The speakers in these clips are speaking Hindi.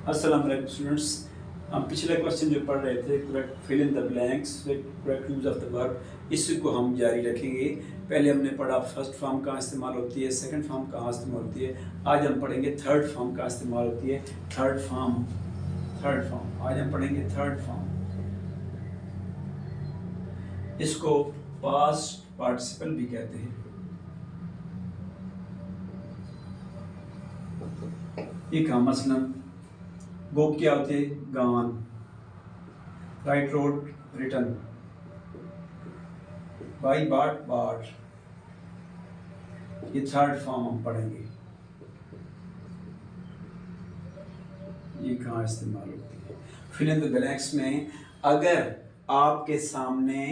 अस्सलाम वालेकुम स्टूडेंट्स। हम पिछले क्वेश्चन जो पढ़ रहे थे correct fill in the blanks with correct use of the verb, इसी को हम जारी रखेंगे। पहले हमने पढ़ा फर्स्ट फॉर्म कहाँ इस्तेमाल होती है, सेकंड फॉर्म कहाँ इस्तेमाल होती है। आज हम पढ़ेंगे थर्ड फॉर्म कहाँ इस्तेमाल होती है। थर्ड फॉर्म आज हम पढ़ेंगे थर्ड फॉर्म। इसको पास्ट पार्टिसिपल भी कहते हैं। ये कहा मसलन गो क्या होते हैं, गान, राइट रोड रिटर्न, बाई बाट बाट। ये थर्ड फॉर्म हम पढ़ेंगे। ये कहाँ इस्तेमाल होती है फिल इन द ब्लैंक्स में। अगर आपके सामने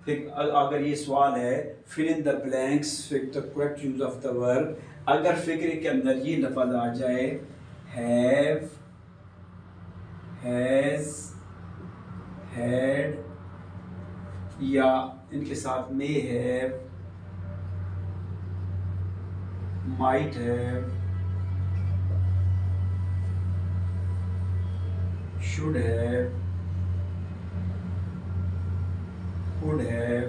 अगर ये सवाल है fill in the blanks with the correct use of the verb, अगर फिक्र के अंदर ये लफ्ज आ जाए हैव, हैज, हैड या इनके साथ may have, might have, should have, would have,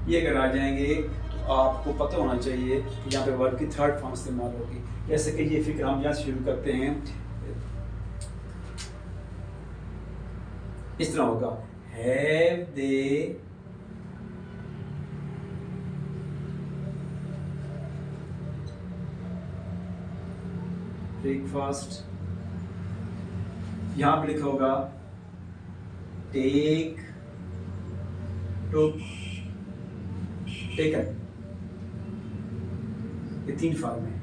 ये अगर आ जाएंगे तो आपको पता होना चाहिए कि यहाँ पे वर्ब की थर्ड फॉर्म इस्तेमाल होगी। जैसे कि ये फिक्र हम यहाँ शुरू करते हैं, इस तरह होगा हैव दे ब्रेकफास्ट। यहां पे लिखा होगा टेक, टुक, टेकन। ये तीन फॉर्म है।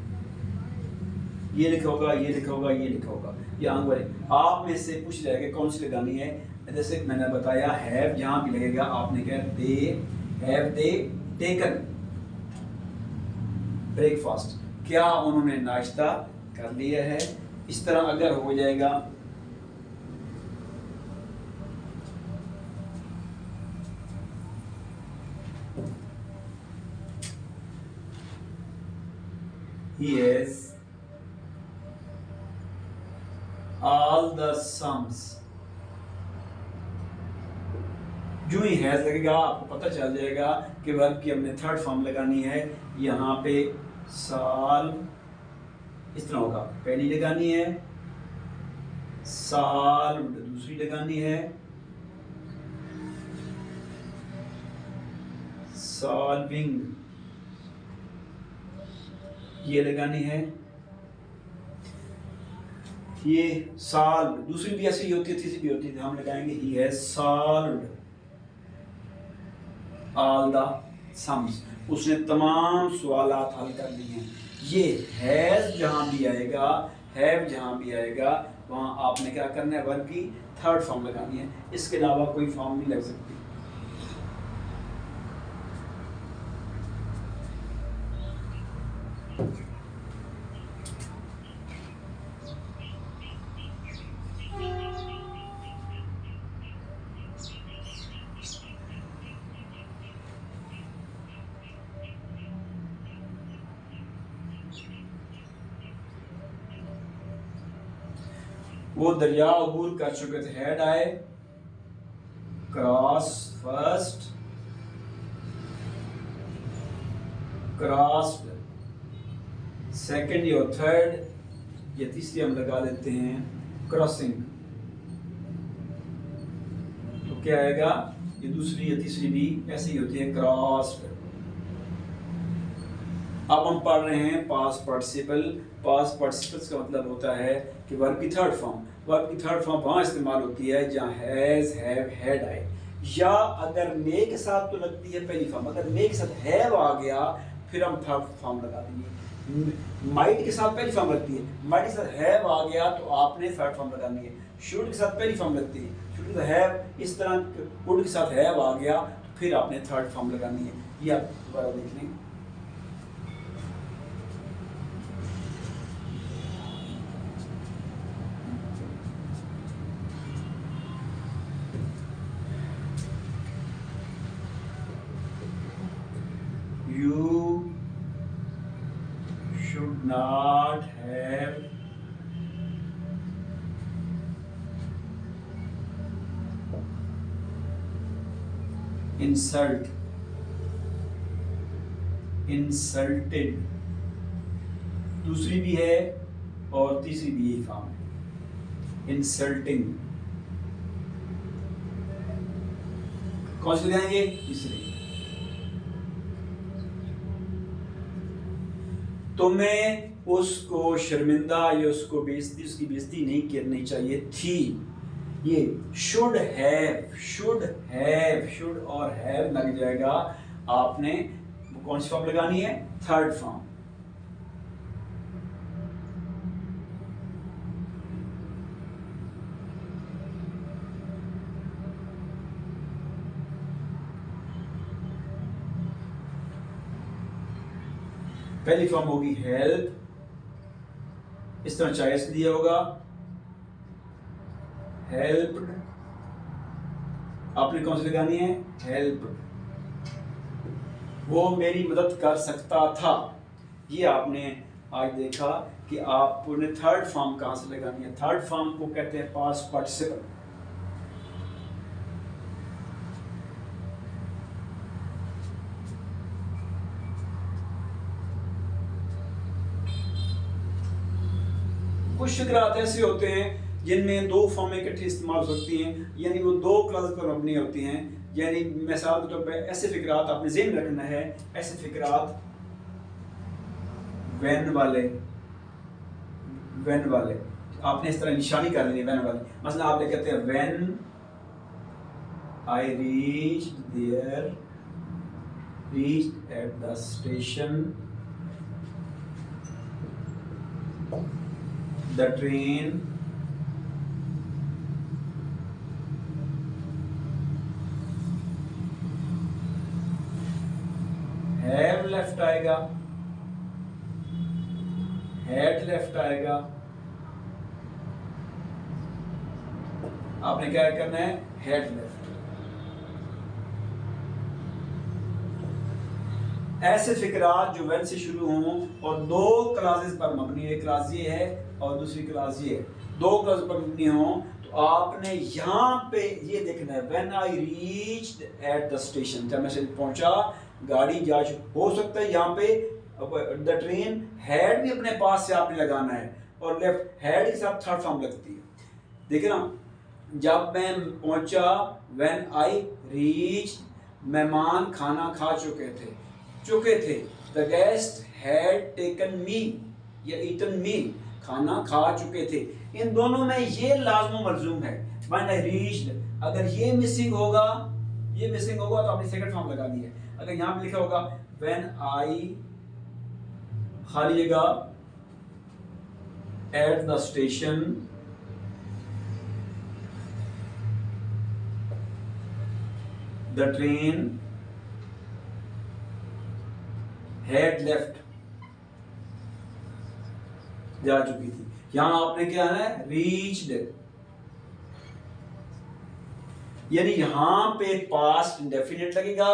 ये लिखा होगा, ये लिखा होगा, ये लिखा होगा। ये आंग वाले आप में से पूछ जाएगा कौन सी लगानी है। जैसे मैंने बताया हैव जहां भी लगेगा आपने कहा they have they taken breakfast, क्या उन्होंने नाश्ता कर लिया है। इस तरह अगर हो जाएगा he has all the sums, जो ही हैज लगेगा आपको पता चल जाएगा कि वर्ब की हमने थर्ड फॉर्म लगानी है। यहाँ पे साल इस तरह होगा, पहली लगानी है, साल दूसरी लगानी है, सॉल्विंग ये लगानी है। ये साल दूसरी भी ऐसी ही होती है, तीसरी भी होती है, हम लगाएंगे he has solved all the sums, उसने तमाम सवालात हल कर लिए हैं। ये हैज जहां भी आएगा, हैव जहां भी आएगा वहां आपने क्या करना है, वर्ब की थर्ड फॉर्म लगानी है। इसके अलावा कोई फॉर्म नहीं लग सकती। वो दरिया अबूर कर चुके थे, हेड आए, क्रॉस फर्स्ट, क्रॉस्ड सेकंड या थर्ड, या तीसरी हम लगा देते हैं क्रॉसिंग। तो क्या आएगा, ये दूसरी या तीसरी भी ऐसे ही होती है, क्रॉस्ड। अब हम पढ़ रहे हैं पास्ट पार्टिसिपल। पास्ट पार्टिसिपल्स का मतलब होता है कि वर्ब की थर्ड फॉर्म। वर्ब की थर्ड फॉर्म वहां इस्तेमाल होती है जहां हैज, हैव, हैड आए, या अगर मे के साथ तो लगती है पहली फॉर्म। अगर मे के साथ हैव आ गया फिर हम थर्ड फॉर्म लगा देंगे। माइट के साथ पहली फॉर्म लगती है, माइट के साथ हैव आ गया तो आपने थर्ड फॉर्म लगानी है। शुड के साथ पहली फॉर्म लगती है, शुड के साथ हैव, इस तरह वुड के साथ हैव आ गया तो फिर आपने थर्ड फॉर्म लगानी है। ये आप दोबारा देख लें। You should not have insulted, दूसरी भी है और तीसरी भी यही फॉर्म है, इंसल्टिंग। कौन सी लगाएंगे? तीसरी। तुम्हें उसको शर्मिंदा या उसको बेइज्जती, उसकी बेइज्जती नहीं करनी चाहिए थी। ये शुड और हैव लग जाएगा। आपने कौन सी फॉर्म लगानी है? Third form. पहली फॉर्म होगी हेल्प, इस तरह चॉइस दिया होगा, हेल्प्ड। आपने कौन सी लगानी है? हेल्प। वो मेरी मदद कर सकता था। ये आपने आज देखा कि आपने थर्ड फॉर्म कहां से लगानी है। थर्ड फॉर्म को कहते हैं पास्ट पार्टिसिपल। कुछ फिक्रात ऐसे होते हैं जिनमें दो फॉर्में इकट्ठी इस्तेमाल हो सकती हैं, यानी वो दो क्लास पर मबनी होती हैं। यानी मिसाल के तौर पर ऐसे फिक्रात आपने ज़हन रखना है, ऐसे फिक्रात व्हेन वाले आपने इस तरह निशानी कर लेनी। व्हेन वाले मसला आप कहते हैं when I reached at the station, the train have left आएगा, had left आएगा। आपने क्या करना है? had left। ऐसे फिक्रात जो वेन से शुरू हों और दो क्लासेस पर मबनी, एक क्लास ये है और दूसरी क्लास ये है, दो क्लास पर मबनी हों, तो आपने यहाँ पे ये देखना है when I reached at the station, जब मैं पहुंचा, गाड़ी जा हो सकता है यहाँ पे द ट्रेन हैड भी अपने पास से आपने लगाना है और लेफ्ट हैड के साथ थर्ड फॉर्म लगती है। देखिए ना, जब मैं पहुंचा, व्हेन आई रीच्ड, मेहमान खाना खा चुके थे। द गेस्ट हैड टेकन मील या ईटन मील, खाना खा चुके थे। इन दोनों में ये लाज़िम मलज़ूम है। व्हेन आई रीच्ड, अगर ये मिसिंग होगा तो आपने सेकंड फॉर्म लगा दी है। अगर यहाँ पे लिखा होगा व्हेन आई खाली जगह at the station the train had left, जा चुकी थी। यहां आपने क्या है? रीच्ड, यानी यहां पे पास्ट इंडेफिनिट लगेगा,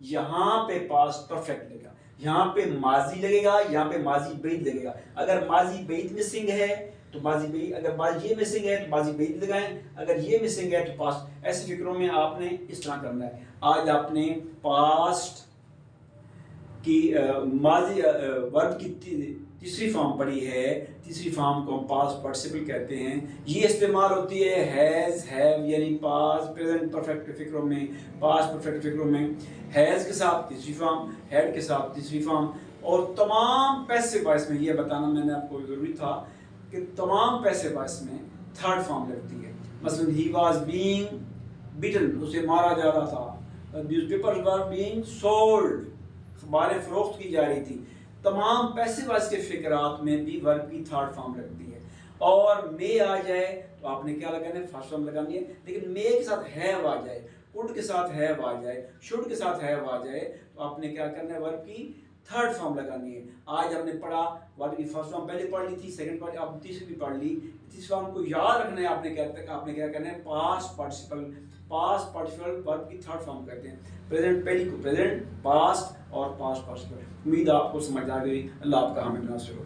यहां पे पास्ट परफेक्ट लगेगा, यहां पे माजी लगेगा, यहां पे माजी बैद लगेगा। अगर माजी बैद मिसिंग है तो माजी बैद, अगर माजी ये मिसिंग है तो माजी बैद लगाएं, अगर ये मिसिंग है तो पास्ट। ऐसे फिक्रों में आपने इस तरह करना है। आज आपने पास्ट की माजी वर्ब की तीसरी फॉर्म पढ़ी है। तीसरी फॉर्म को हम पास्ट पार्टिसिपल कहते हैं। ये इस्तेमाल होती है हैज़, हैव, यानी पास्ट प्रेजेंट परफेक्ट फिक्रों में, पास्ट परफेक्ट फिक्रों में हैज़ के साथ तीसरी फॉर्म, हैड के साथ तीसरी फॉर्म। और तमाम पैसिव वॉइस में ये बताना मैंने आपको ज़रूरी था कि तमाम पैसिव वॉइस में थर्ड फॉर्म लगती है। मसलन ही वाज बीइंग बीटन, उसे मारा जा रहा था। न्यूज़पेपर्स वर बीइंग सोल्ड, अखबारें फरोख्त की जा रही थी। तमाम पैसिव वॉइस के फिक्रात में भी वर्ब की थर्ड फॉर्म लगती है। और मे आ जाए तो आपने क्या लगाना है? फर्स्ट फॉर्म लगानी है। लेकिन मे के साथ हैव आ जाए, कुड के साथ हैव आ जाए, शुड के साथ हैव आ जाए, तो आपने क्या करना है? वर्ब की थर्ड फॉर्म लगानी है। आज हमने पढ़ा वर्ब की फर्स्ट फॉर्म पहले पढ़ ली थी, सेकंड पढ़, अब तीसरी भी पढ़ ली। तीसरी फॉर्म को याद रखना है आपने क्या करना है, पास्ट पार्टिसिपल वर्ब की थर्ड फॉर्म कहते हैं। प्रेजेंट पहली को प्रेजेंट, पास्ट और पास्ट पार्टिसिपल। उम्मीद आपको समझ आ गई। अल्लाह आपका हमें मुनासिब हो।